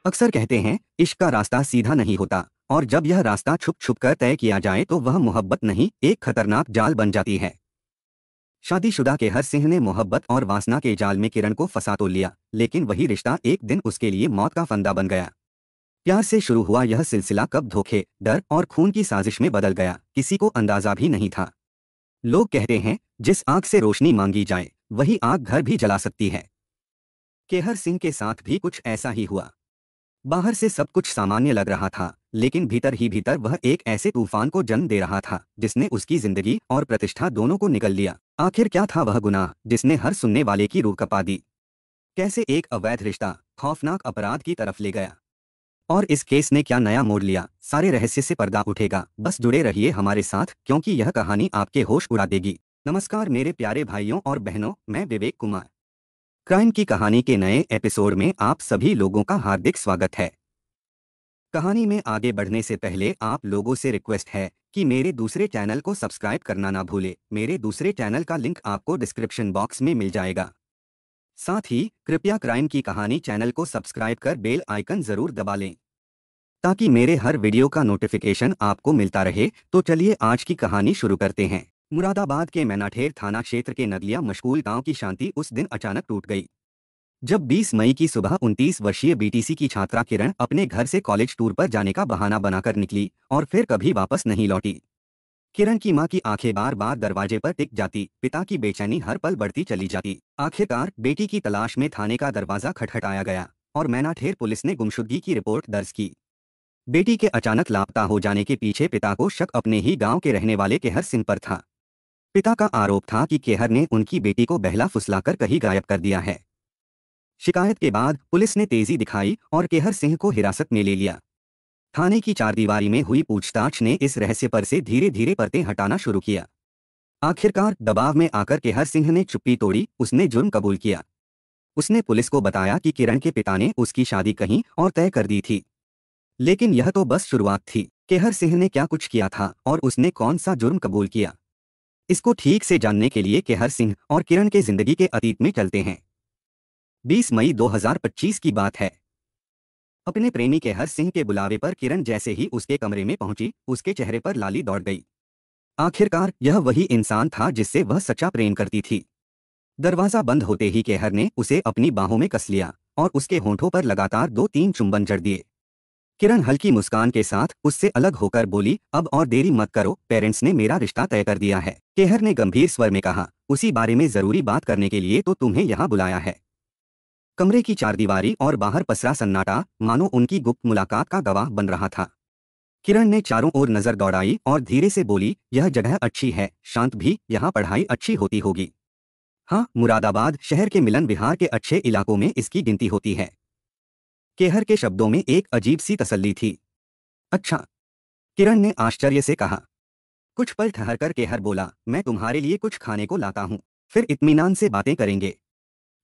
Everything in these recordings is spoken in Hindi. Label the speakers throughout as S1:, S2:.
S1: अक्सर कहते हैं इश्क का रास्ता सीधा नहीं होता, और जब यह रास्ता छुप छुप कर तय किया जाए तो वह मोहब्बत नहीं, एक खतरनाक जाल बन जाती है। शादीशुदा केहर सिंह ने मोहब्बत और वासना के जाल में किरण को फंसा तो लिया, लेकिन वही रिश्ता एक दिन उसके लिए मौत का फंदा बन गया। प्यार से शुरू हुआ यह सिलसिला कब धोखे, डर और खून की साजिश में बदल गया, किसी को अंदाजा भी नहीं था। लोग कहते हैं जिस आग से रोशनी मांगी जाए वही आग घर भी जला सकती है। केहर सिंह के साथ भी कुछ ऐसा ही हुआ। बाहर से सब कुछ सामान्य लग रहा था, लेकिन भीतर ही भीतर वह एक ऐसे तूफान को जन्म दे रहा था जिसने उसकी जिंदगी और प्रतिष्ठा दोनों को निगल लिया। आखिर क्या था वह गुनाह जिसने हर सुनने वाले की रूह कपा दी? कैसे एक अवैध रिश्ता खौफनाक अपराध की तरफ ले गया, और इस केस ने क्या नया मोड़ लिया? सारे रहस्य से पर्दा उठेगा। बस जुड़े रहिए हमारे साथ, क्योंकि यह कहानी आपके होश उड़ा देगी। नमस्कार मेरे प्यारे भाइयों और बहनों, मैं विवेक कुमार। क्राइम की कहानी के नए एपिसोड में आप सभी लोगों का हार्दिक स्वागत है। कहानी में आगे बढ़ने से पहले आप लोगों से रिक्वेस्ट है कि मेरे दूसरे चैनल को सब्सक्राइब करना ना भूले। मेरे दूसरे चैनल का लिंक आपको डिस्क्रिप्शन बॉक्स में मिल जाएगा। साथ ही कृपया क्राइम की कहानी चैनल को सब्सक्राइब कर बेल आइकन जरूर दबा लें, ताकि मेरे हर वीडियो का नोटिफिकेशन आपको मिलता रहे। तो चलिए आज की कहानी शुरू करते हैं। मुरादाबाद के मैनाठेर थाना क्षेत्र के नगलिया मशगूल गांव की शांति उस दिन अचानक टूट गई, जब 20 मई की सुबह 29 वर्षीय बीटीसी की छात्रा किरण अपने घर से कॉलेज टूर पर जाने का बहाना बनाकर निकली और फिर कभी वापस नहीं लौटी। किरण की मां की आंखें बार बार दरवाजे पर टिक जाती, पिता की बेचैनी हर पल बढ़ती चली जाती। आखिरकार बेटी की तलाश में थाने का दरवाजा खटखटाया गया और मैनाठेर पुलिस ने गुमशुदगी की रिपोर्ट दर्ज की। बेटी के अचानक लापता हो जाने के पीछे पिता को शक अपने ही गांव के रहने वाले केहर सिंह पर था। पिता का आरोप था कि केहर ने उनकी बेटी को बहला फुसलाकर कहीं गायब कर दिया है। शिकायत के बाद पुलिस ने तेजी दिखाई और केहर सिंह को हिरासत में ले लिया। थाने की चारदीवारी में हुई पूछताछ ने इस रहस्य पर से धीरे धीरे परतें हटाना शुरू किया। आखिरकार दबाव में आकर केहर सिंह ने चुप्पी तोड़ी। उसने जुर्म कबूल किया। उसने पुलिस को बताया कि किरण के पिता ने उसकी शादी कहीं और तय कर दी थी। लेकिन यह तो बस शुरुआत थी। केहर सिंह ने क्या कुछ किया था और उसने कौन सा जुर्म कबूल किया, इसको ठीक से जानने के लिए केहर सिंह और किरण के जिंदगी के अतीत में चलते हैं। 20 मई 2025 की बात है। अपने प्रेमी केहर सिंह के बुलावे पर किरण जैसे ही उसके कमरे में पहुंची, उसके चेहरे पर लाली दौड़ गई। आखिरकार यह वही इंसान था जिससे वह सच्चा प्रेम करती थी। दरवाजा बंद होते ही केहर ने उसे अपनी बाहों में कस लिया और उसके होंठों पर लगातार 2-3 चुंबन जड़ दिए। किरण हल्की मुस्कान के साथ उससे अलग होकर बोली, अब और देरी मत करो, पेरेंट्स ने मेरा रिश्ता तय कर दिया है। केहर ने गंभीर स्वर में कहा, उसी बारे में जरूरी बात करने के लिए तो तुम्हें यहाँ बुलाया है। कमरे की चारदीवारी और बाहर पसरा सन्नाटा मानो उनकी गुप्त मुलाकात का गवाह बन रहा था। किरण ने चारों ओर नजर दौड़ाई और धीरे से बोली, यह जगह अच्छी है, शांत भी, यहाँ पढ़ाई अच्छी होती होगी। हाँ, मुरादाबाद शहर के मिलन विहार के अच्छे इलाकों में इसकी गिनती होती है। केहर के शब्दों में एक अजीब सी तसल्ली थी। अच्छा, किरण ने आश्चर्य से कहा। कुछ पल ठहरकर केहर बोला, मैं तुम्हारे लिए कुछ खाने को लाता हूँ, फिर इत्मीनान से बातें करेंगे।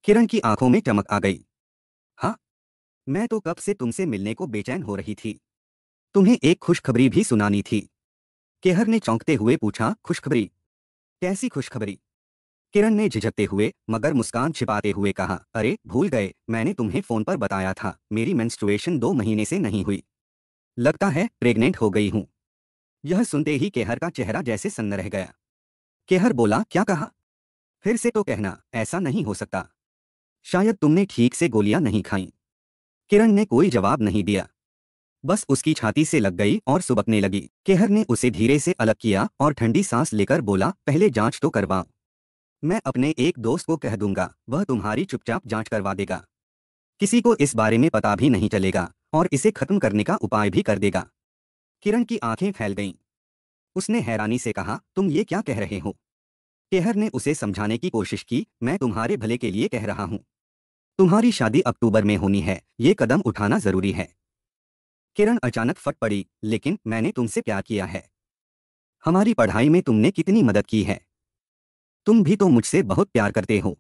S1: किरण की आंखों में चमक आ गई। हाँ, मैं तो कब से तुमसे मिलने को बेचैन हो रही थी। तुम्हें एक खुशखबरी भी सुनानी थी। केहर ने चौंकते हुए पूछा, खुशखबरी? कैसी खुशखबरी? किरण ने झिझकते हुए मगर मुस्कान छिपाते हुए कहा, अरे भूल गए, मैंने तुम्हें फोन पर बताया था, मेरी मेंस्ट्रुएशन 2 महीने से नहीं हुई। लगता है प्रेग्नेंट हो गई हूँ। यह सुनते ही केहर का चेहरा जैसे सन्न रह गया। केहर बोला, क्या कहा? फिर से तो कहना, ऐसा नहीं हो सकता। शायद तुमने ठीक से गोलियां नहीं खाईं। किरण ने कोई जवाब नहीं दिया, बस उसकी छाती से लग गई और सुबकने लगी। केहर ने उसे धीरे से अलग किया और ठंडी सांस लेकर बोला, पहले जांच तो करवाओ। मैं अपने एक दोस्त को कह दूंगा, वह तुम्हारी चुपचाप जांच करवा देगा। किसी को इस बारे में पता भी नहीं चलेगा और इसे खत्म करने का उपाय भी कर देगा। किरण की आंखें फैल गईं। उसने हैरानी से कहा, तुम ये क्या कह रहे हो? केहर ने उसे समझाने की कोशिश की, मैं तुम्हारे भले के लिए कह रहा हूँ। तुम्हारी शादी अक्टूबर में होनी है, ये कदम उठाना जरूरी है। किरण अचानक फट पड़ी, लेकिन मैंने तुमसे प्यार किया है। हमारी पढ़ाई में तुमने कितनी मदद की है। तुम भी तो मुझसे बहुत प्यार करते हो।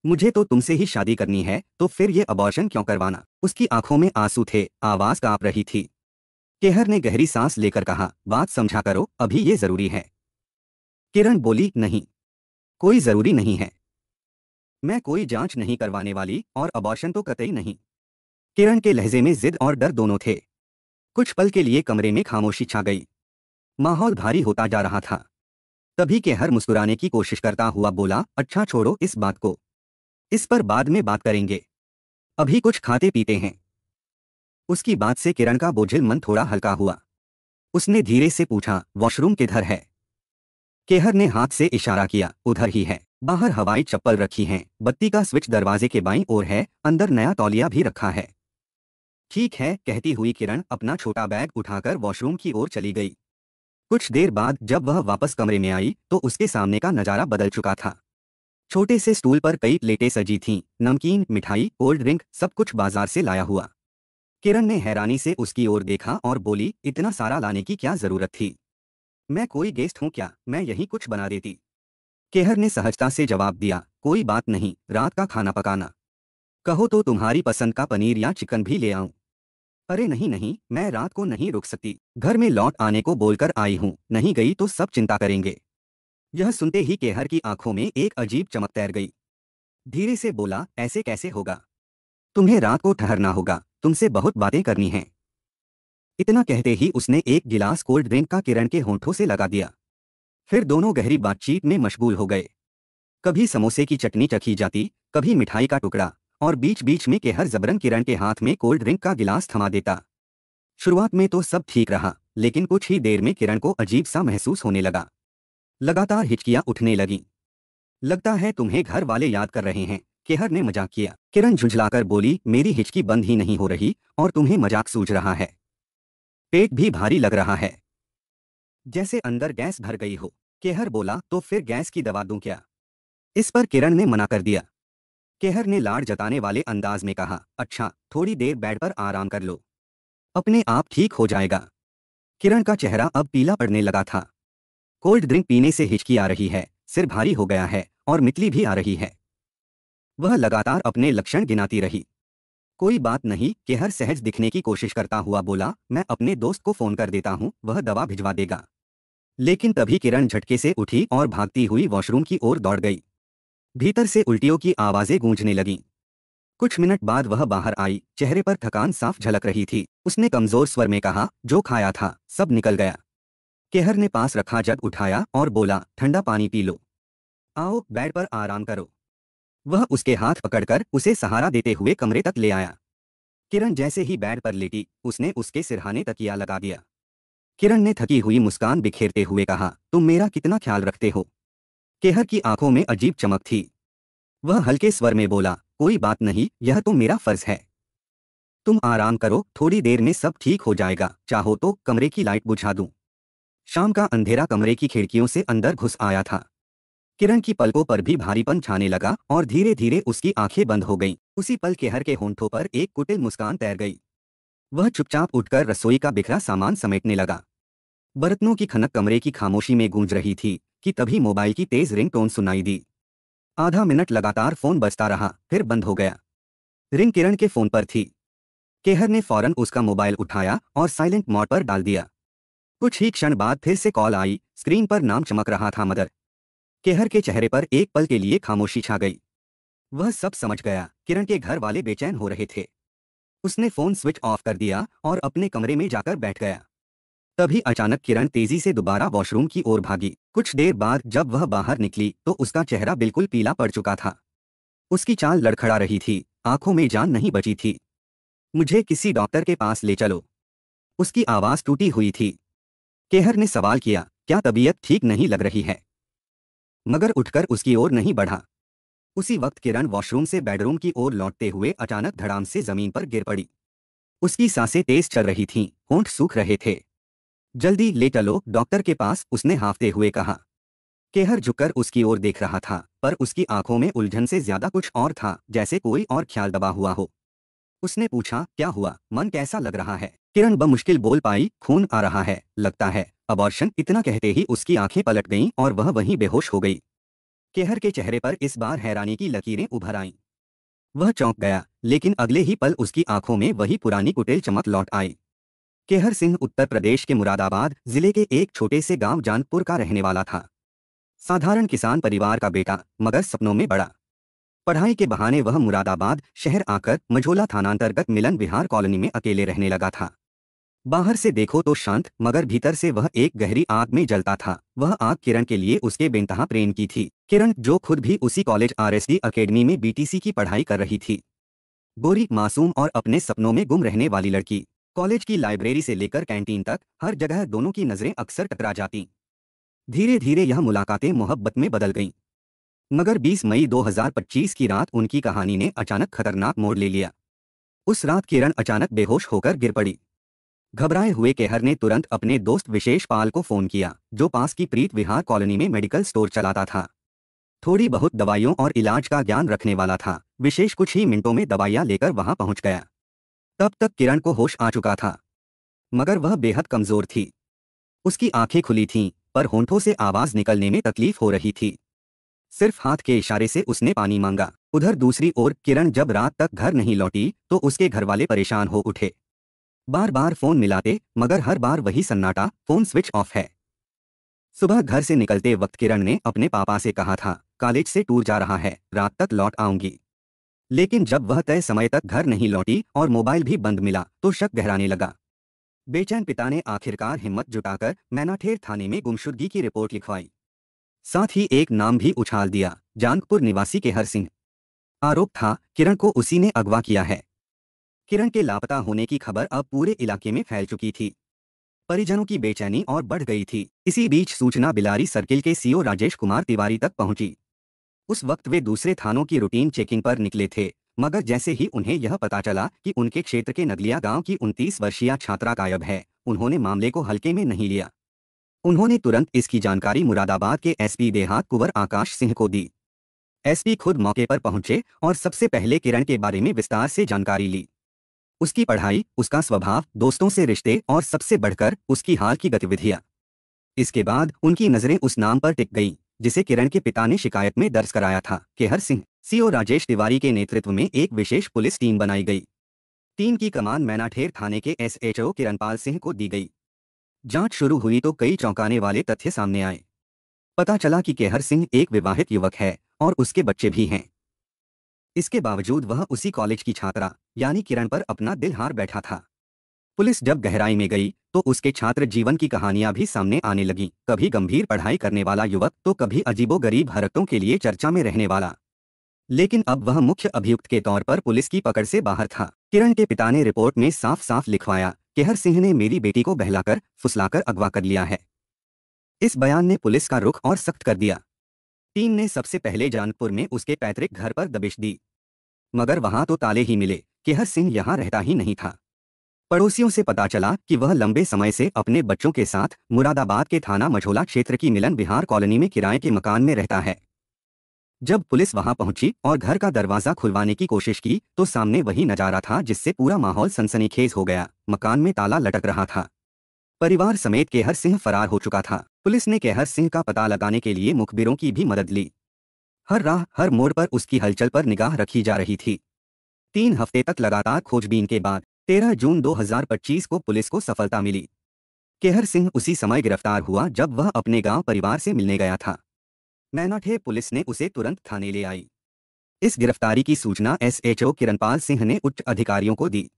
S1: मुझे तो तुमसे ही शादी करनी है, तो फिर ये अबॉर्शन क्यों करवाना? उसकी आंखों में आंसू थे, आवाज कांप रही थी। केहर ने गहरी सांस लेकर कहा, बात समझा करो, अभी ये जरूरी है। किरण बोली, नहीं, कोई जरूरी नहीं है। मैं कोई जांच नहीं करवाने वाली और अबॉर्शन तो कतई नहीं। किरण के लहजे में जिद और डर दोनों थे। कुछ पल के लिए कमरे में खामोशी छा गई। माहौल भारी होता जा रहा था। तभी केहर मुस्कुराने की कोशिश करता हुआ बोला, अच्छा छोड़ो इस बात को, इस पर बाद में बात करेंगे, अभी कुछ खाते पीते हैं। उसकी बात से किरण का बोझिल मन थोड़ा हल्का हुआ। उसने धीरे से पूछा, वॉशरूम किधर है? केहर ने हाथ से इशारा किया, उधर ही है। बाहर हवाई चप्पल रखी हैं, बत्ती का स्विच दरवाजे के बाईं ओर है, अंदर नया तौलिया भी रखा है। ठीक है, कहती हुई किरण अपना छोटा बैग उठाकर वॉशरूम की ओर चली गई। कुछ देर बाद जब वह वापस कमरे में आई तो उसके सामने का नजारा बदल चुका था। छोटे से स्टूल पर कई प्लेटें सजी थीं, नमकीन, मिठाई, कोल्ड ड्रिंक, सब कुछ बाजार से लाया हुआ। किरण ने हैरानी से उसकी ओर देखा और बोली, इतना सारा लाने की क्या जरूरत थी? मैं कोई गेस्ट हूं क्या, मैं यही कुछ बना देती। केहर ने सहजता से जवाब दिया, कोई बात नहीं, रात का खाना पकाना। कहो तो तुम्हारी पसंद का पनीर या चिकन भी ले आऊं। अरे नहीं नहीं, मैं रात को नहीं रुक सकती, घर में लौट आने को बोलकर आई हूं, नहीं गई तो सब चिंता करेंगे। यह सुनते ही केहर की आंखों में एक अजीब चमक तैर गई। धीरे से बोला, ऐसे कैसे होगा? तुम्हें रात को ठहरना होगा, तुमसे बहुत बातें करनी हैं। इतना कहते ही उसने एक गिलास कोल्ड ड्रिंक का किरण के होंठों से लगा दिया। फिर दोनों गहरी बातचीत में मशगूल हो गए। कभी समोसे की चटनी चखी जाती, कभी मिठाई का टुकड़ा, और बीच बीच में केहर जबरन किरण के हाथ में कोल्ड ड्रिंक का गिलास थमा देता। शुरुआत में तो सब ठीक रहा, लेकिन कुछ ही देर में किरण को अजीब सा महसूस होने लगा। लगातार हिचकियां उठने लगीं। लगता है तुम्हें घर वाले याद कर रहे हैं, केहर ने मजाक किया। किरण झुंझलाकर बोली, मेरी हिचकी बंद ही नहीं हो रही और तुम्हें मजाक सूझ रहा है। पेट भी भारी लग रहा है, जैसे अंदर गैस भर गई हो। केहर बोला, तो फिर गैस की दवा दूं क्या? इस पर किरण ने मना कर दिया। केहर ने लाड़ जताने वाले अंदाज में कहा, अच्छा थोड़ी देर बेड पर आराम कर लो, अपने आप ठीक हो जाएगा। किरण का चेहरा अब पीला पड़ने लगा था। कोल्ड ड्रिंक पीने से हिचकी आ रही है, सिर भारी हो गया है और मितली भी आ रही है। वह लगातार अपने लक्षण गिनाती रही। कोई बात नहीं, केहर सहज दिखने की कोशिश करता हुआ बोला, मैं अपने दोस्त को फोन कर देता हूँ, वह दवा भिजवा देगा। लेकिन तभी किरण झटके से उठी और भागती हुई वॉशरूम की ओर दौड़ गई। भीतर से उल्टियों की आवाजें गूंजने लगीं। कुछ मिनट बाद वह बाहर आई, चेहरे पर थकान साफ झलक रही थी। उसने कमजोर स्वर में कहा, जो खाया था सब निकल गया। केहर ने पास रखा जग उठाया और बोला, ठंडा पानी पी लो, आओ बेड पर आराम करो। वह उसके हाथ पकड़कर उसे सहारा देते हुए कमरे तक ले आया। किरण जैसे ही बेड पर लेटी, उसने उसके सिरहाने तकिया लगा दिया। किरण ने थकी हुई मुस्कान बिखेरते हुए कहा, तुम मेरा कितना ख्याल रखते हो। केहर की आंखों में अजीब चमक थी। वह हल्के स्वर में बोला, कोई बात नहीं, यह तो मेरा फर्ज है। तुम आराम करो, थोड़ी देर में सब ठीक हो जाएगा, चाहो तो कमरे की लाइट बुझा दूं। शाम का अंधेरा कमरे की खिड़कियों से अंदर घुस आया था। किरण की पलकों पर भी भारीपन छाने लगा और धीरे धीरे उसकी आंखें बंद हो गईं। उसी पल केहर के होंठों पर एक कुटिल मुस्कान तैर गई। वह चुपचाप उठकर रसोई का बिखरा सामान समेटने लगा। बर्तनों की खनक कमरे की खामोशी में गूंज रही थी कि तभी मोबाइल की तेज रिंगटोन सुनाई दी। आधा मिनट लगातार फोन बजता रहा, फिर बंद हो गया। रिंग किरण के फोन पर थी। केहर ने फौरन उसका मोबाइल उठाया और साइलेंट मोड पर डाल दिया। कुछ ही क्षण बाद फिर से कॉल आई, स्क्रीन पर नाम चमक रहा था, मदर। केहर के चेहरे पर एक पल के लिए खामोशी छा गई। वह सब समझ गया, किरण के घर वाले बेचैन हो रहे थे। उसने फोन स्विच ऑफ कर दिया और अपने कमरे में जाकर बैठ गया। तभी अचानक किरण तेजी से दोबारा वॉशरूम की ओर भागी। कुछ देर बाद जब वह बाहर निकली तो उसका चेहरा बिल्कुल पीला पड़ चुका था। उसकी चाल लड़खड़ा रही थी, आंखों में जान नहीं बची थी। मुझे किसी डॉक्टर के पास ले चलो। उसकी आवाज टूटी हुई थी। केहर ने सवाल किया, क्या तबीयत ठीक नहीं लग रही है? मगर उठकर उसकी ओर नहीं बढ़ा। उसी वक्त किरण वॉशरूम से बेडरूम की ओर लौटते हुए अचानक धड़ाम से जमीन पर गिर पड़ी। उसकी सांसें तेज चल रही थीं, होंठ सूख रहे थे। जल्दी ले चलो डॉक्टर के पास, उसने हांफते हुए कहा। केहर झुककर उसकी ओर देख रहा था, पर उसकी आंखों में उलझन से ज्यादा कुछ और था, जैसे कोई और ख्याल दबा हुआ हो। उसने पूछा, क्या हुआ, मन कैसा लग रहा है? किरण बमुश्किल बोल पाई, खून आ रहा है, लगता है अबॉर्शन। इतना कहते ही उसकी आंखें पलट गईं और वह वहीं बेहोश हो गई। केहर के चेहरे पर इस बार हैरानी की लकीरें उभर आईं। वह चौंक गया, लेकिन अगले ही पल उसकी आंखों में वही पुरानी कुटिल चमक लौट आई। केहर सिंह उत्तर प्रदेश के मुरादाबाद जिले के एक छोटे से गांव जानपुर का रहने वाला था। साधारण किसान परिवार का बेटा, मगर सपनों में बड़ा। पढ़ाई के बहाने वह मुरादाबाद शहर आकर मझोला थानांतर्गत मिलन विहार कॉलोनी में अकेले रहने लगा था। बाहर से देखो तो शांत, मगर भीतर से वह एक गहरी आग में जलता था। वह आग किरण के लिए उसके बेंतहा प्रेम की थी। किरण, जो खुद भी उसी कॉलेज RSD अकेडमी में BTC की पढ़ाई कर रही थी। गोरी, मासूम और अपने सपनों में गुम रहने वाली लड़की। कॉलेज की लाइब्रेरी से लेकर कैंटीन तक हर जगह दोनों की नजरें अक्सर टकरा जाती। धीरे धीरे यह मुलाकातें मोहब्बत में बदल गईं। मगर 20 मई 2025 की रात उनकी कहानी ने अचानक खतरनाक मोड़ ले लिया। उस रात किरण अचानक बेहोश होकर गिर पड़ी। घबराए हुए केहर ने तुरंत अपने दोस्त विशेष पाल को फोन किया, जो पास की प्रीत विहार कॉलोनी में मेडिकल स्टोर चलाता था। थोड़ी बहुत दवाइयों और इलाज का ज्ञान रखने वाला था। विशेष कुछ ही मिनटों में दवाइयां लेकर वहां पहुंच गया। तब तक किरण को होश आ चुका था, मगर वह बेहद कमजोर थी। उसकी आंखें खुली थीं, पर होंठों से आवाज निकलने में तकलीफ हो रही थी। सिर्फ हाथ के इशारे से उसने पानी मांगा। उधर दूसरी ओर किरण जब रात तक घर नहीं लौटी तो उसके घरवाले परेशान हो उठे। बार बार फोन मिलाते, मगर हर बार वही सन्नाटा, फोन स्विच ऑफ है। सुबह घर से निकलते वक्त किरण ने अपने पापा से कहा था, कॉलेज से टूर जा रहा है, रात तक लौट आऊंगी। लेकिन जब वह तय समय तक घर नहीं लौटी और मोबाइल भी बंद मिला तो शक गहराने लगा। बेचैन पिता ने आखिरकार हिम्मत जुटाकर मैनाठेर थाने में गुमशुदगी की रिपोर्ट लिखवाई। साथ ही एक नाम भी उछाल दिया, जांगपुर निवासी केहर सिंह। आरोप था, किरण को उसी ने अगवा किया है। किरण के लापता होने की खबर अब पूरे इलाके में फैल चुकी थी। परिजनों की बेचैनी और बढ़ गई थी। इसी बीच सूचना बिलारी सर्किल के CO राजेश कुमार तिवारी तक पहुंची। उस वक्त वे दूसरे थानों की रूटीन चेकिंग पर निकले थे, मगर जैसे ही उन्हें यह पता चला कि उनके क्षेत्र के नदलिया गांव की 29 वर्षीय छात्रा गायब है, उन्होंने मामले को हल्के में नहीं लिया। उन्होंने तुरंत इसकी जानकारी मुरादाबाद के SP देहात कुंवर आकाश सिंह को दी। SP खुद मौके पर पहुंचे और सबसे पहले किरण के बारे में विस्तार से जानकारी ली। उसकी पढ़ाई, उसका स्वभाव, दोस्तों से रिश्ते और सबसे बढ़कर उसकी हाल की गतिविधियां। इसके बाद उनकी नजरें उस नाम पर टिक गईं, जिसे किरण के पिता ने शिकायत में दर्ज कराया था, केहर सिंह। CO राजेश तिवारी के नेतृत्व में एक विशेष पुलिस टीम बनाई गई। टीम की कमान मैनाठेर थाने के SHO किरणपाल सिंह को दी गई। जांच शुरू हुई तो कई चौंकाने वाले तथ्य सामने आए। पता चला कि केहर सिंह एक विवाहित युवक है और उसके बच्चे भी हैं। इसके बावजूद वह उसी कॉलेज की छात्रा यानी किरण पर अपना दिल हार बैठा था। पुलिस जब गहराई में गई तो उसके छात्र जीवन की कहानियां भी सामने आने लगीं। कभी गंभीर पढ़ाई करने वाला युवक तो कभी अजीबोगरीब हरकतों के लिए चर्चा में रहने वाला। लेकिन अब वह मुख्य अभियुक्त के तौर पर पुलिस की पकड़ से बाहर था। किरण के पिता ने रिपोर्ट में साफ साफ लिखवाया, केहर सिंह ने मेरी बेटी को बहलाकर फुसलाकर अगवा कर लिया है। इस बयान ने पुलिस का रुख और सख्त कर दिया। टीम ने सबसे पहले जानपुर में उसके पैतृक घर पर दबिश दी, मगर वहां तो ताले ही मिले। केहर सिंह यहां रहता ही नहीं था। पड़ोसियों से पता चला कि वह लंबे समय से अपने बच्चों के साथ मुरादाबाद के थाना मझोला क्षेत्र की मिलन विहार कॉलोनी में किराए के मकान में रहता है। जब पुलिस वहां पहुंची और घर का दरवाजा खुलवाने की कोशिश की तो सामने वही नजारा था जिससे पूरा माहौल सनसनीखेज हो गया। मकान में ताला लटक रहा था। परिवार समेत केहर सिंह फरार हो चुका था। पुलिस ने केहर सिंह का पता लगाने के लिए मुखबिरों की भी मदद ली। हर राह, हर मोड़ पर उसकी हलचल पर निगाह रखी जा रही थी। 3 हफ्ते तक लगातार खोजबीन के बाद 13 जून 2025 को पुलिस को सफलता मिली। केहर सिंह उसी समय गिरफ्तार हुआ जब वह अपने गांव परिवार से मिलने गया था। मैनाठेर पुलिस ने उसे तुरंत थाने ले आई। इस गिरफ्तारी की सूचना SHO किरणपाल सिंह ने उच्च अधिकारियों को दी।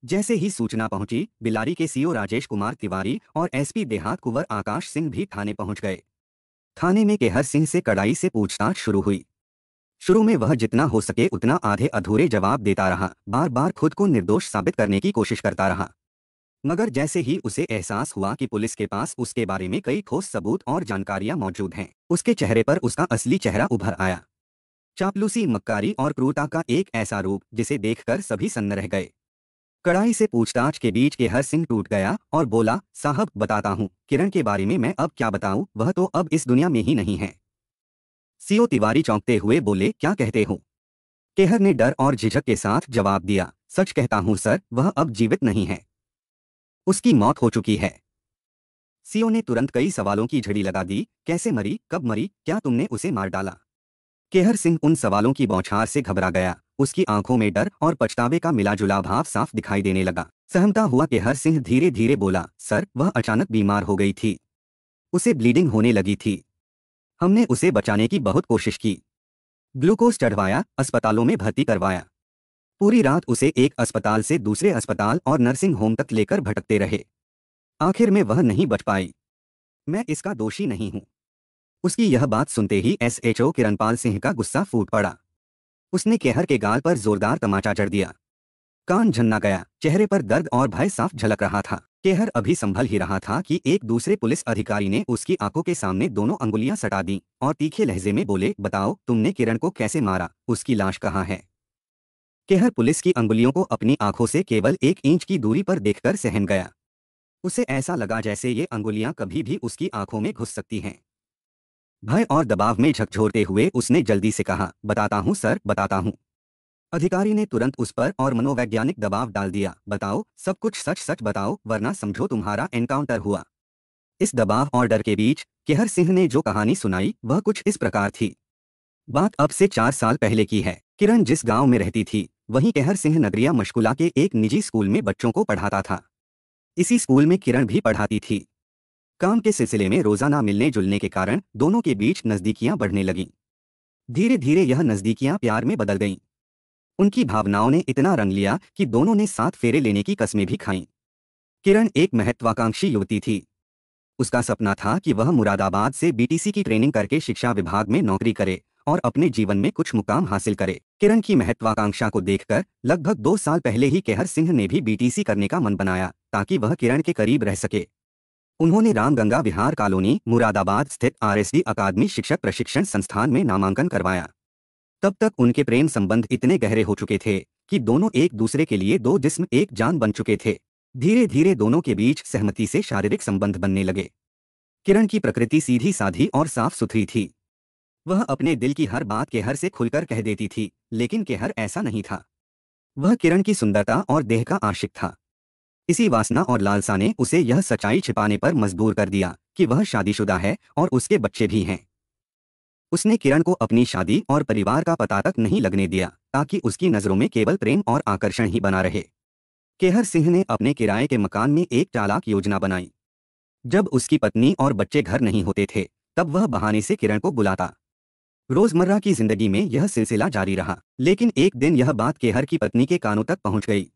S1: जैसे ही सूचना पहुंची, बिलारी के CO राजेश कुमार तिवारी और SP देहात कुंवर आकाश सिंह भी थाने पहुंच गए। थाने में केहर सिंह से कड़ाई से पूछताछ शुरू हुई। शुरू में वह जितना हो सके उतना आधे अधूरे जवाब देता रहा, बार बार खुद को निर्दोष साबित करने की कोशिश करता रहा। मगर जैसे ही उसे एहसास हुआ कि पुलिस के पास उसके बारे में कई ठोस सबूत और जानकारियां मौजूद हैं, उसके चेहरे पर उसका असली चेहरा उभर आया। चापलूसी, मक्कारी और क्रूरता का एक ऐसा रूप जिसे देखकर सभी सन्न रह गए। कड़ाई से पूछताछ के बीच केहर सिंह टूट गया और बोला, साहब बताता हूँ, किरण के बारे में मैं अब क्या बताऊं, वह तो अब इस दुनिया में ही नहीं है। CO तिवारी चौंकते हुए बोले, क्या कहते हो? केहर ने डर और झिझक के साथ जवाब दिया, सच कहता हूं सर, वह अब जीवित नहीं है। उसकी मौत हो चुकी है। CO ने तुरंत कई सवालों की झड़ी लगा दी, कैसे मरी, कब मरी, क्या तुमने उसे मार डाला? केहर सिंह उन सवालों की बौछार से घबरा गया। उसकी आंखों में डर और पछतावे का मिला-जुला भाव साफ दिखाई देने लगा। सहमता हुआ केहर सिंह धीरे धीरे बोला, सर, वह अचानक बीमार हो गई थी। उसे ब्लीडिंग होने लगी थी। हमने उसे बचाने की बहुत कोशिश की। ग्लूकोज चढ़वाया, अस्पतालों में भर्ती करवाया। पूरी रात उसे एक अस्पताल से दूसरे अस्पताल और नर्सिंग होम तक लेकर भटकते रहे। आखिर में वह नहीं बच पाई। मैं इसका दोषी नहीं हूं। उसकी यह बात सुनते ही एसएचओ किरणपाल सिंह का गुस्सा फूट पड़ा। उसने केहर के गाल पर जोरदार तमाचा जड़ दिया। कान झन्ना गया, चेहरे पर दर्द और भय साफ झलक रहा था। केहर अभी संभल ही रहा था कि एक दूसरे पुलिस अधिकारी ने उसकी आंखों के सामने दोनों अंगुलियां सटा दी और तीखे लहजे में बोले, बताओ तुमने किरण को कैसे मारा, उसकी लाश कहाँ है। केहर पुलिस की अंगुलियों को अपनी आंखों से केवल 1 इंच की दूरी पर देखकर सहम गया। उसे ऐसा लगा जैसे ये अंगुलियां कभी भी उसकी आंखों में घुस सकती हैं। भय और दबाव में झकझोरते हुए उसने जल्दी से कहा, बताता हूं सर, बताता हूं। अधिकारी ने तुरंत उस पर और मनोवैज्ञानिक दबाव डाल दिया, बताओ, सब कुछ सच सच बताओ, वरना समझो तुम्हारा एनकाउंटर हुआ। इस दबाव और डर के बीच केहर सिंह ने जो कहानी सुनाई वह कुछ इस प्रकार थी। बात अब से 4 साल पहले की है। किरण जिस गांव में रहती थी वहीं केहर सिंह नगरिया मशकुला के एक निजी स्कूल में बच्चों को पढ़ाता था। इसी स्कूल में किरण भी पढ़ाती थी। काम के सिलसिले में रोजाना मिलने जुलने के कारण दोनों के बीच नजदीकियां बढ़ने लगीं। धीरे धीरे यह नजदीकियां प्यार में बदल गईं। उनकी भावनाओं ने इतना रंग लिया कि दोनों ने 7 फेरे लेने की कस्में भी खाईं। किरण एक महत्वाकांक्षी युवती थी। उसका सपना था कि वह मुरादाबाद से बीटीसी की ट्रेनिंग करके शिक्षा विभाग में नौकरी करे और अपने जीवन में कुछ मुकाम हासिल करे। किरण की महत्वाकांक्षा को देखकर लगभग 2 साल पहले ही केहर सिंह ने भी बीटीसी करने का मन बनाया ताकि वह किरण के करीब रह सके। उन्होंने रामगंगा विहार कॉलोनी मुरादाबाद स्थित आरएसडी अकादमी शिक्षक प्रशिक्षण संस्थान में नामांकन करवाया। तब तक उनके प्रेम संबंध इतने गहरे हो चुके थे कि दोनों एक दूसरे के लिए 2 जिस्म एक जान बन चुके थे। धीरे धीरे दोनों के बीच सहमति से शारीरिक संबंध बनने लगे। किरण की प्रकृति सीधी साधी और साफ सुथरी थी। वह अपने दिल की हर बात केहर से खुलकर कह देती थी, लेकिन केहर ऐसा नहीं था। वह किरण की सुंदरता और देह का आशिक था। इसी वासना और लालसा ने उसे यह सच्चाई छिपाने पर मजबूर कर दिया कि वह शादीशुदा है और उसके बच्चे भी हैं। उसने किरण को अपनी शादी और परिवार का पता तक नहीं लगने दिया ताकि उसकी नजरों में केवल प्रेम और आकर्षण ही बना रहे। केहर सिंह ने अपने किराए के मकान में एक चालाक योजना बनाई। जब उसकी पत्नी और बच्चे घर नहीं होते थे तब वह बहाने से किरण को बुलाता। रोजमर्रा की जिंदगी में यह सिलसिला जारी रहा, लेकिन एक दिन यह बात केहर की पत्नी के कानों तक पहुंच गई।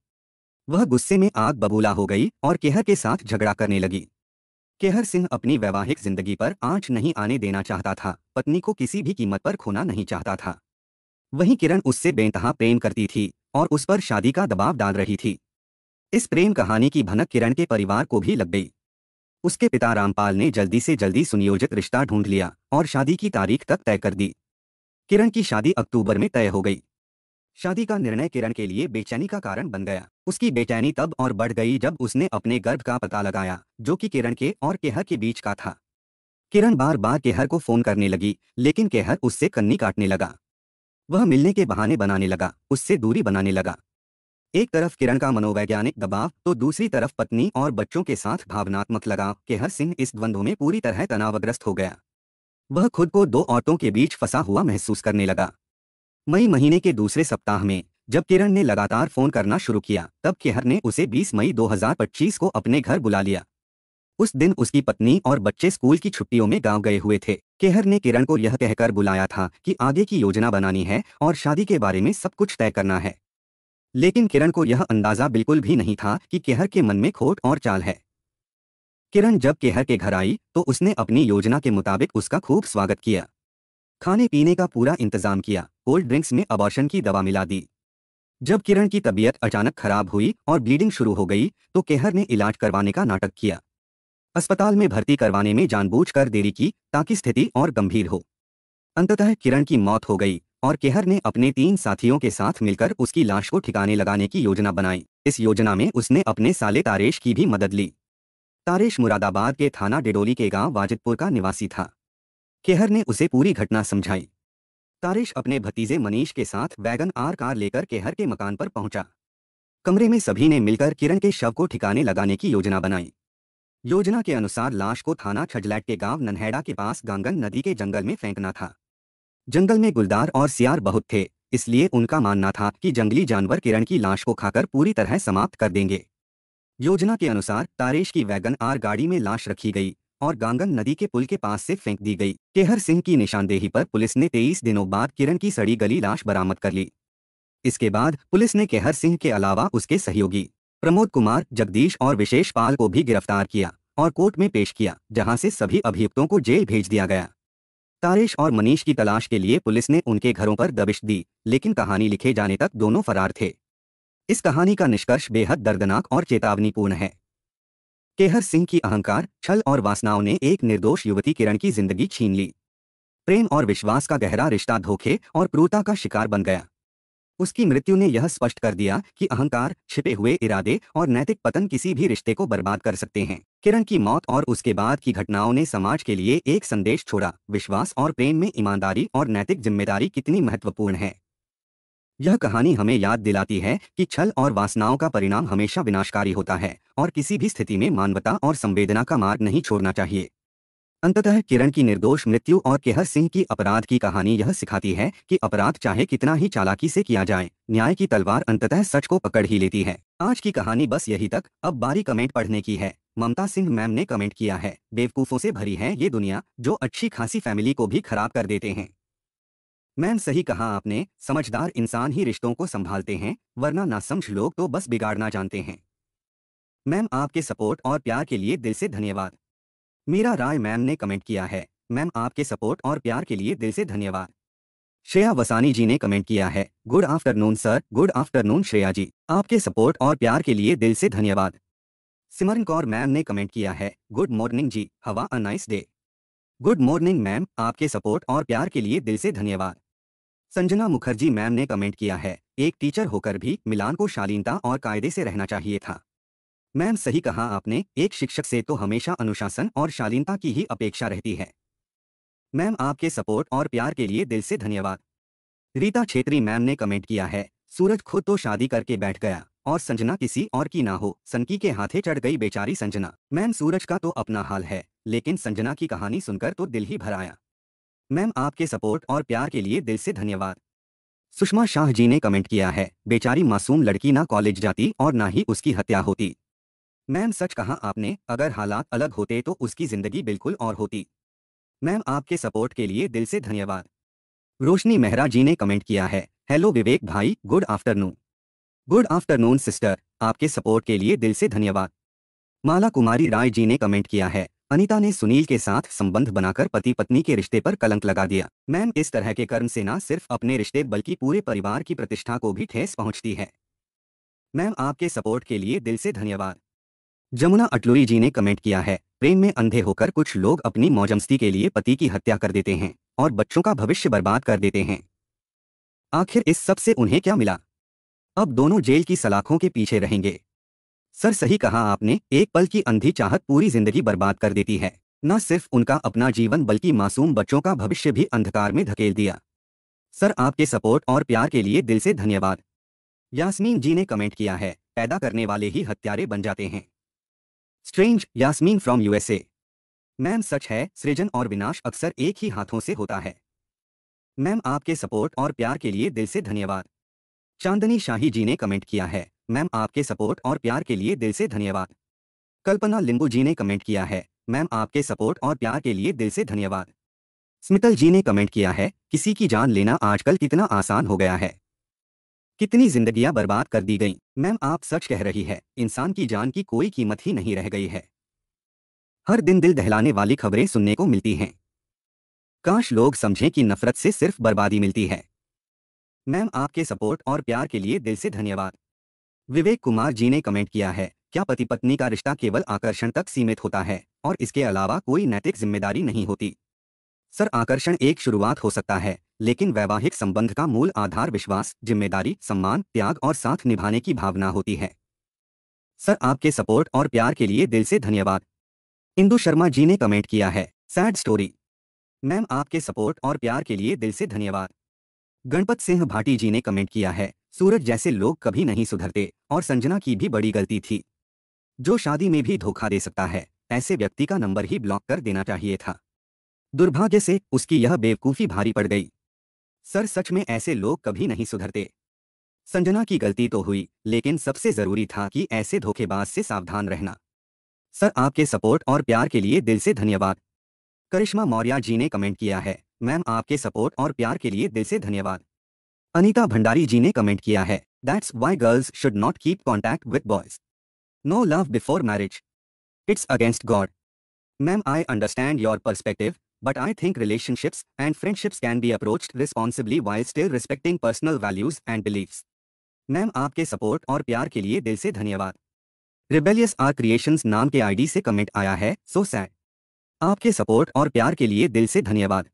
S1: वह गुस्से में आग बबूला हो गई और केहर के साथ झगड़ा करने लगी। केहर सिंह अपनी वैवाहिक जिंदगी पर आंच नहीं आने देना चाहता था, पत्नी को किसी भी कीमत पर खोना नहीं चाहता था। वहीं किरण उससे बेइंतहा प्रेम करती थी और उस पर शादी का दबाव डाल रही थी। इस प्रेम कहानी की भनक किरण के परिवार को भी लग गई। उसके पिता रामपाल ने जल्दी से जल्दी सुनियोजित रिश्ता ढूंढ लिया और शादी की तारीख तक तय कर दी। किरण की शादी अक्टूबर में तय हो गई। शादी का निर्णय किरण के लिए बेचैनी का कारण बन गया। उसकी बेचैनी तब और बढ़ गई जब उसने अपने गर्भ का पता लगाया, जो कि किरण के और केहर के बीच का था। किरण बार बार केहर को फोन करने लगी, लेकिन केहर उससे कन्नी काटने लगा। वह मिलने के बहाने बनाने लगा, उससे दूरी बनाने लगा। एक तरफ किरण का मनोवैज्ञानिक दबाव तो दूसरी तरफ पत्नी और बच्चों के साथ भावनात्मक लगाव। केहर सिंह इस द्वंद्व में पूरी तरह तनावग्रस्त हो गया। वह खुद को 2 औरतों के बीच फंसा हुआ महसूस करने लगा। मई महीने के दूसरे सप्ताह में जब किरण ने लगातार फोन करना शुरू किया तब केहर ने उसे 20 मई 2025 को अपने घर बुला लिया। उस दिन उसकी पत्नी और बच्चे स्कूल की छुट्टियों में गांव गए हुए थे। केहर ने किरण को यह कहकर बुलाया था कि आगे की योजना बनानी है और शादी के बारे में सब कुछ तय करना है। लेकिन किरण को यह अंदाजा बिल्कुल भी नहीं था कि केहर के मन में खोट और चाल है। किरण जब केहर के घर आई तो उसने अपनी योजना के मुताबिक उसका खूब स्वागत किया। खाने पीने का पूरा इंतजाम किया, कोल्ड ड्रिंक्स में अबॉर्शन की दवा मिला दी। जब किरण की तबीयत अचानक खराब हुई और ब्लीडिंग शुरू हो गई तो केहर ने इलाज करवाने का नाटक किया। अस्पताल में भर्ती करवाने में जानबूझकर देरी की ताकि स्थिति और गंभीर हो। अंततः किरण की मौत हो गई और केहर ने अपने 3 साथियों के साथ मिलकर उसकी लाश को ठिकाने लगाने की योजना बनाई। इस योजना में उसने अपने साले तारेश की भी मदद ली। तारेश मुरादाबाद के थाना डिडोली के गांव वाजिदपुर का निवासी था। केहर ने उसे पूरी घटना समझाई। तारेश अपने भतीजे मनीष के साथ वैगन आर कार लेकर केहर के मकान पर पहुंचा। कमरे में सभी ने मिलकर किरण के शव को ठिकाने लगाने की योजना बनाई। योजना के अनुसार लाश को थाना छजलैट के गांव नन्हेड़ा के पास गांगन नदी के जंगल में फेंकना था। जंगल में गुलदार और सियार बहुत थे, इसलिए उनका मानना था कि जंगली जानवर किरण की लाश को खाकर पूरी तरह समाप्त कर देंगे। योजना के अनुसार तारेश की वैगन आर गाड़ी में लाश रखी गई और गांगन नदी के पुल के पास से फेंक दी गई। केहर सिंह की निशानदेही पर पुलिस ने 23 दिनों बाद किरण की सड़ी गली लाश बरामद कर ली। इसके बाद पुलिस ने केहर सिंह के अलावा उसके सहयोगी प्रमोद कुमार, जगदीश और विशेष पाल को भी गिरफ्तार किया और कोर्ट में पेश किया, जहां से सभी अभियुक्तों को जेल भेज दिया गया। तारेश और मनीष की तलाश के लिए पुलिस ने उनके घरों पर दबिश दी, लेकिन कहानी लिखे जाने तक दोनों फरार थे। इस कहानी का निष्कर्ष बेहद दर्दनाक और चेतावनीपूर्ण है। केहर सिंह की अहंकार, छल और वासनाओं ने एक निर्दोष युवती किरण की जिंदगी छीन ली। प्रेम और विश्वास का गहरा रिश्ता धोखे और क्रूरता का शिकार बन गया। उसकी मृत्यु ने यह स्पष्ट कर दिया कि अहंकार, छिपे हुए इरादे और नैतिक पतन किसी भी रिश्ते को बर्बाद कर सकते हैं। किरण की मौत और उसके बाद की घटनाओं ने समाज के लिए एक संदेश छोड़ा, विश्वास और प्रेम में ईमानदारी और नैतिक जिम्मेदारी कितनी महत्वपूर्ण है। यह कहानी हमें याद दिलाती है कि छल और वासनाओं का परिणाम हमेशा विनाशकारी होता है और किसी भी स्थिति में मानवता और संवेदना का मार्ग नहीं छोड़ना चाहिए। अंततः किरण की निर्दोष मृत्यु और केहर सिंह की अपराध की कहानी यह सिखाती है कि अपराध चाहे कितना ही चालाकी से किया जाए, न्याय की तलवार अंततः सच को पकड़ ही लेती है। आज की कहानी बस यही तक। अब बारी कमेंट पढ़ने की है। ममता सिंह मैम ने कमेंट किया है, बेवकूफों से भरी है ये दुनिया, जो अच्छी खासी फैमिली को भी खराब कर देते हैं। मैम सही कहा आपने, समझदार इंसान ही रिश्तों को संभालते हैं, वरना नासमझ लोग तो बस बिगाड़ना जानते हैं। मैम आपके सपोर्ट और प्यार के लिए दिल से धन्यवाद। मीरा राय मैम ने कमेंट किया है, मैम आपके सपोर्ट और प्यार के लिए दिल से धन्यवाद। श्रेया वसानी जी ने कमेंट किया है, good afternoon sir. Good afternoon Shreya ji, आपके सपोर्ट और प्यार के लिए दिल से धन्यवाद। सिमरन कौर मैम ने कमेंट किया है, गुड मॉर्निंग जी, have a nice day. Good morning ma'am, आपके सपोर्ट और प्यार के लिए दिल से धन्यवाद। संजना मुखर्जी मैम ने कमेंट किया है, एक टीचर होकर भी मिलान को शालीनता और कायदे से रहना चाहिए था। मैम सही कहा आपने, एक शिक्षक से तो हमेशा अनुशासन और शालीनता की ही अपेक्षा रहती है। मैम आपके सपोर्ट और प्यार के लिए दिल से धन्यवाद। रीता छेत्री मैम ने कमेंट किया है, सूरज खुद तो शादी करके बैठ गया और संजना किसी और की ना हो, सनकी के हाथे चढ़ गई बेचारी संजना। मैम सूरज का तो अपना हाल है, लेकिन संजना की कहानी सुनकर तो दिल ही भर आया। मैम आपके सपोर्ट और प्यार के लिए दिल से धन्यवाद। सुषमा शाह जी ने कमेंट किया है, बेचारी मासूम लड़की ना कॉलेज जाती और ना ही उसकी हत्या होती। मैम सच कहा आपने, अगर हालात अलग होते तो उसकी जिंदगी बिल्कुल और होती। मैम आपके सपोर्ट के लिए दिल से धन्यवाद। रोशनी मेहरा जी ने कमेंट किया है, हेलो विवेक भाई, good afternoon. Good afternoon sister, आपके सपोर्ट के लिए दिल से धन्यवाद। माला कुमारी राय जी ने कमेंट किया है, अनीता ने सुनील के साथ संबंध बनाकर पति पत्नी के रिश्ते पर कलंक लगा दिया। मैम इस तरह के कर्म से न सिर्फ अपने रिश्ते बल्कि पूरे परिवार की प्रतिष्ठा को भी ठेस पहुंचती है। मैम आपके सपोर्ट के लिए दिल से धन्यवाद। जमुना अटलुरी जी ने कमेंट किया है, प्रेम में अंधे होकर कुछ लोग अपनी मौजमस्ती के लिए पति की हत्या कर देते हैं और बच्चों का भविष्य बर्बाद कर देते हैं। आखिर इस सब से उन्हें क्या मिला? अब दोनों जेल की सलाखों के पीछे रहेंगे। सर सही कहा आपने, एक पल की अंधी चाहत पूरी जिंदगी बर्बाद कर देती है। न सिर्फ उनका अपना जीवन बल्कि मासूम बच्चों का भविष्य भी अंधकार में धकेल दिया। सर आपके सपोर्ट और प्यार के लिए दिल से धन्यवाद। यास्मीन जी ने कमेंट किया है, पैदा करने वाले ही हत्यारे बन जाते हैं। Strange, Yasmin from USA. Ma'am सच है, सृजन और विनाश अक्सर एक ही हाथों से होता है। मैम आपके सपोर्ट और प्यार के लिए दिल से धन्यवाद। चांदनी शाही जी ने कमेंट किया है, मैम आपके सपोर्ट और प्यार के लिए दिल से धन्यवाद। कल्पना लिंबू जी ने कमेंट किया है, मैम आपके सपोर्ट और प्यार के लिए दिल से धन्यवाद। स्मितल जी ने कमेंट किया है, किसी की जान लेना आजकल कितना आसान हो गया है, कितनी जिंदगियां बर्बाद कर दी गईं। मैम आप सच कह रही है, इंसान की जान की कोई कीमत ही नहीं रह गई है। हर दिन दिल दहलाने वाली खबरें सुनने को मिलती हैं। काश लोग समझें कि नफरत से सिर्फ बर्बादी मिलती है। मैम आपके सपोर्ट और प्यार के लिए दिल से धन्यवाद। विवेक कुमार जी ने कमेंट किया है, क्या पति पत्नी का रिश्ता केवल आकर्षण तक सीमित होता है और इसके अलावा कोई नैतिक जिम्मेदारी नहीं होती? सर आकर्षण एक शुरुआत हो सकता है, लेकिन वैवाहिक संबंध का मूल आधार विश्वास, जिम्मेदारी, सम्मान, त्याग और साथ निभाने की भावना होती है। सर आपके सपोर्ट और प्यार के लिए दिल से धन्यवाद। इंदु शर्मा जी ने कमेंट किया है, सैड स्टोरी। मैम आपके सपोर्ट और प्यार के लिए दिल से धन्यवाद। गणपत सिंह भाटी जी ने कमेंट किया है, सूरज जैसे लोग कभी नहीं सुधरते और संजना की भी बड़ी गलती थी। जो शादी में भी धोखा दे सकता है, ऐसे व्यक्ति का नंबर ही ब्लॉक कर देना चाहिए था। दुर्भाग्य से उसकी यह बेवकूफ़ी भारी पड़ गई। सर सच में ऐसे लोग कभी नहीं सुधरते। संजना की गलती तो हुई, लेकिन सबसे जरूरी था कि ऐसे धोखेबाज से सावधान रहना। सर आपके सपोर्ट और प्यार के लिए दिल से धन्यवाद। करिश्मा मौर्य जी ने कमेंट किया है, मैम आपके सपोर्ट और प्यार के लिए दिल से धन्यवाद। अनीता भंडारी जी ने कमेंट किया है, that's why girls should not keep contact with boys. No love before marriage, it's against God. Ma'am I understand your perspective, but I think relationships and friendships can be approached responsibly while still respecting personal values and beliefs. Ma'am आपके सपोर्ट और प्यार के लिए दिल से धन्यवाद। रिबेलियस आर क्रिएशंस नाम के आईडी से कमेंट आया है, सो सैड। आपके सपोर्ट और प्यार के लिए दिल से धन्यवाद।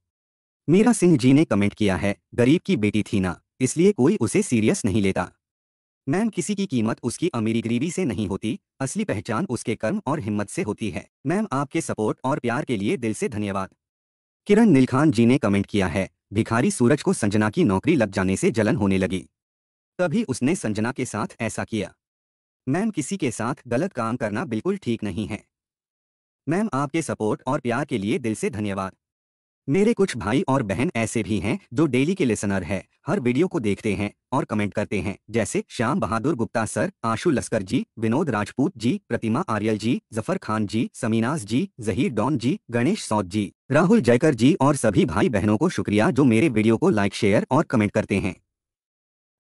S1: मीरा सिंह जी ने कमेंट किया है, गरीब की बेटी थी ना, इसलिए कोई उसे सीरियस नहीं लेता। मैम किसी की कीमत उसकी अमीरी गरीबी से नहीं होती, असली पहचान उसके कर्म और हिम्मत से होती है। मैम आपके सपोर्ट और प्यार के लिए दिल से धन्यवाद। किरण नीलखान जी ने कमेंट किया है, भिखारी सूरज को संजना की नौकरी लग जाने से जलन होने लगी, तभी उसने संजना के साथ ऐसा किया। मैम किसी के साथ गलत काम करना बिल्कुल ठीक नहीं है। मैम आपके सपोर्ट और प्यार के लिए दिल से धन्यवाद। मेरे कुछ भाई और बहन ऐसे भी हैं जो डेली के लिसनर है, हर वीडियो को देखते हैं और कमेंट करते हैं, जैसे श्याम बहादुर गुप्ता सर, आशु लस्कर जी, विनोद राजपूत जी, प्रतिमा आर्यल जी, जफर खान जी, समीनाज जी, जहीर डॉन जी, गणेश सौद जी, राहुल जयकर जी और सभी भाई बहनों को शुक्रिया जो मेरे वीडियो को लाइक शेयर और कमेंट करते हैं।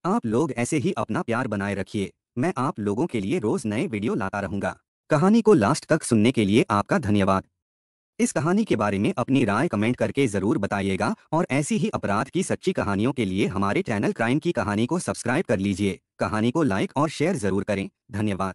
S1: आप लोग ऐसे ही अपना प्यार बनाए रखिए, मैं आप लोगों के लिए रोज नए वीडियो लाता रहूंगा। कहानी को लास्ट तक सुनने के लिए आपका धन्यवाद। इस कहानी के बारे में अपनी राय कमेंट करके जरूर बताइएगा और ऐसी ही अपराध की सच्ची कहानियों के लिए हमारे चैनल क्राइम की कहानी को सब्सक्राइब कर लीजिए। कहानी को लाइक और शेयर जरूर करें। धन्यवाद।